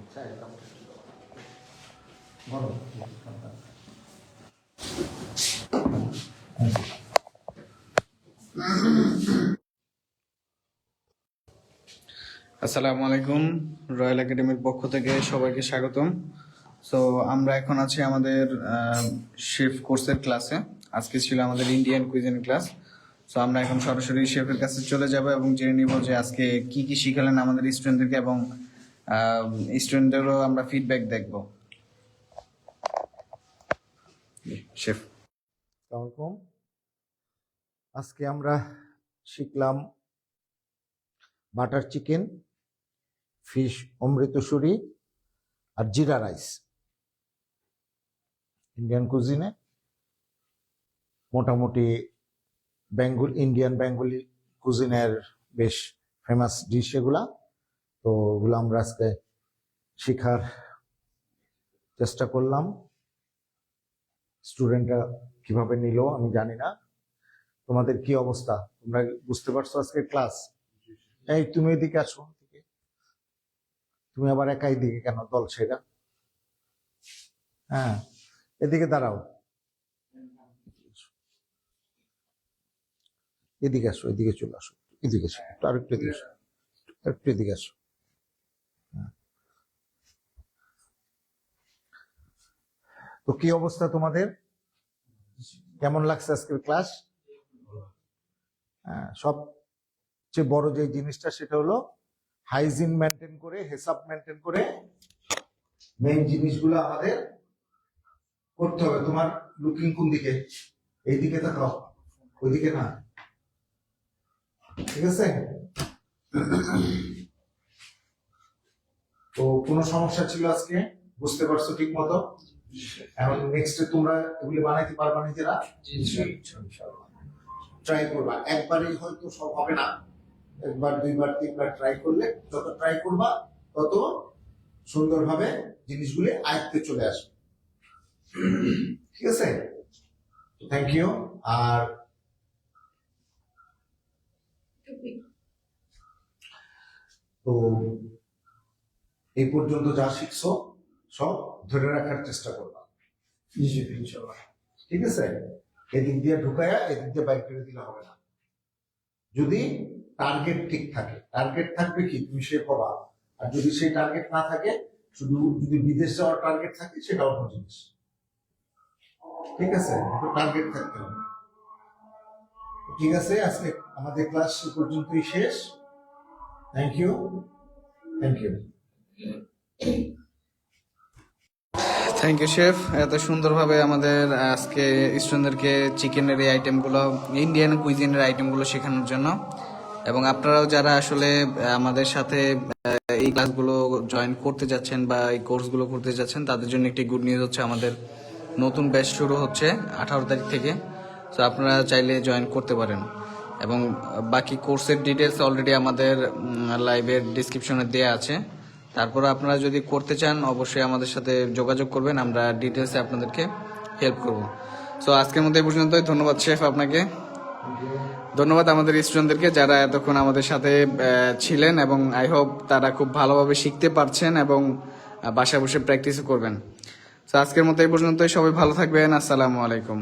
আসসালামু আলাইকুম, রয়্যাল একাডেমির পক্ষ থেকে সবাইকে স্বাগতম। সো আমরা এখন আছি আমাদের শেফ কোর্সের ক্লাসে। আজকে ছিল আমাদের ইন্ডিয়ান কুইজিন ক্লাস। সো আমরা এখন সরাসরি শেফের কাছে চলে যাব এবং জেনে নিব যে আজকে কি কি শিখালেন আমাদের স্টুডেন্টদেরকে, এবং স্টুডেন্টদেরও আমরা ফিডব্যাক দেখব। শেফ, আসসালামু আলাইকুম। আজকে আমরা শিখলাম বাটার চিকেন, ফিশ অমৃতসরী আর জিরা রাইস। ইন্ডিয়ান কুজিনে মোটামুটি ইন্ডিয়ান বেঙ্গলি কুজিনের বেশ ফেমাস ডিশ এগুলা। তো ওগুলো আমরা আজকে শেখার চেষ্টা করলাম। স্টুডেন্টরা কিভাবে নিল আমি জানি না। তোমাদের কি অবস্থা, তোমরা বুঝতে পারছো আজকে ক্লাস? এই তুমি এদিকে আসো, তুমি আবার একাই দিকে কেন দল সেরা? হ্যাঁ, এদিকে দাঁড়াও, এদিকে আসো, এদিকে চলে আসো, এদিকে আসো, আরেকটু এদিকে আসো, একটু এদিকে আসো। তো কি অবস্থা তোমাদের, কেমন লাগছে আজকের ক্লাস? সবচেয়ে বড় যে জিনিসটা সেটা হলো হাইজিন মেনটেন করে, হেসাব মেনটেন করে মেইন জিনিসগুলো আমাদের করতে হবে। তোমার লুকিং কোন দিকে? এই দিকে তাকাও, ওইদিকে না, ঠিক আছে? তো কোনো সমস্যা ছিল আজকে? বুঝতে পারছো ঠিক মতো? এখন নেক্সটে তোমরা এগুলি বানাইতে পারবা নিজেরা? ট্রাই করবা। একবারই হয়তো সব হবে না, একবার দুইবার তিনবার ট্রাই করলে, যত ট্রাই করবা তত সুন্দরভাবে জিনিসগুলি আয়ত্তে চলে আসবে। ঠিক আছে, থ্যাংক ইউ। আর তো এই পর্যন্ত যা শিখছো সব ধরে রাখার চেষ্টা করবা, ঠিক আছে? এদিক দিয়ে ঢুকায়া এদিক দিয়ে বাইর করে দিলে হবে না। যদি টার্গেট ঠিক থাকে, টার্গেট থাকবে কি তুমি শেফ হবা, আর যদি সেই টার্গেট না থাকে, শুধু যদি বিদেশ যাওয়ার টার্গেট থাকে সেটা অন্য জিনিস। ঠিক আছে, টার্গেট থাকতে হবে। ঠিক আছে, আজকে আমাদের ক্লাস এ পর্যন্তই শেষ। Thank you, thank you. Thank you chef, এত সুন্দরভাবে আমাদের আজকে স্টুডেন্টদেরকে চিকেনের এই আইটেমগুলো, ইন্ডিয়ান কুইজিনের আইটেমগুলো শেখানোর জন্য। এবং আপনারাও যারা আসলে আমাদের সাথে এই ক্লাসগুলো জয়েন করতে যাচ্ছেন বা এই কোর্সগুলো করতে যাচ্ছেন, তাদের জন্য একটি গুড নিউজ হচ্ছে আমাদের নতুন ব্যাচ শুরু হচ্ছে 18 তারিখ থেকে। তো আপনারা চাইলে জয়েন করতে পারেন, এবং বাকি কোর্সের ডিটেলস অলরেডি আমাদের লাইভের ডিসক্রিপশনে দেওয়া আছে। তারপর আপনারা যদি করতে চান অবশ্যই আমাদের সাথে যোগাযোগ করবেন, আমরা ডিটেলসে আপনাদেরকে হেল্প করব। সো আজকের মতো এই পর্যন্তই। ধন্যবাদ শেফ আপনাকে, ধন্যবাদ আমাদের স্টুডেন্টদেরকে যারা এতক্ষণ আমাদের সাথে ছিলেন, এবং আই হোপ তারা খুব ভালোভাবে শিখতে পারছেন এবং বাসায় বসে প্র্যাকটিসও করবেন। তো আজকের মতো এই পর্যন্তই, সবাই ভালো থাকবেন। আসসালামু আলাইকুম।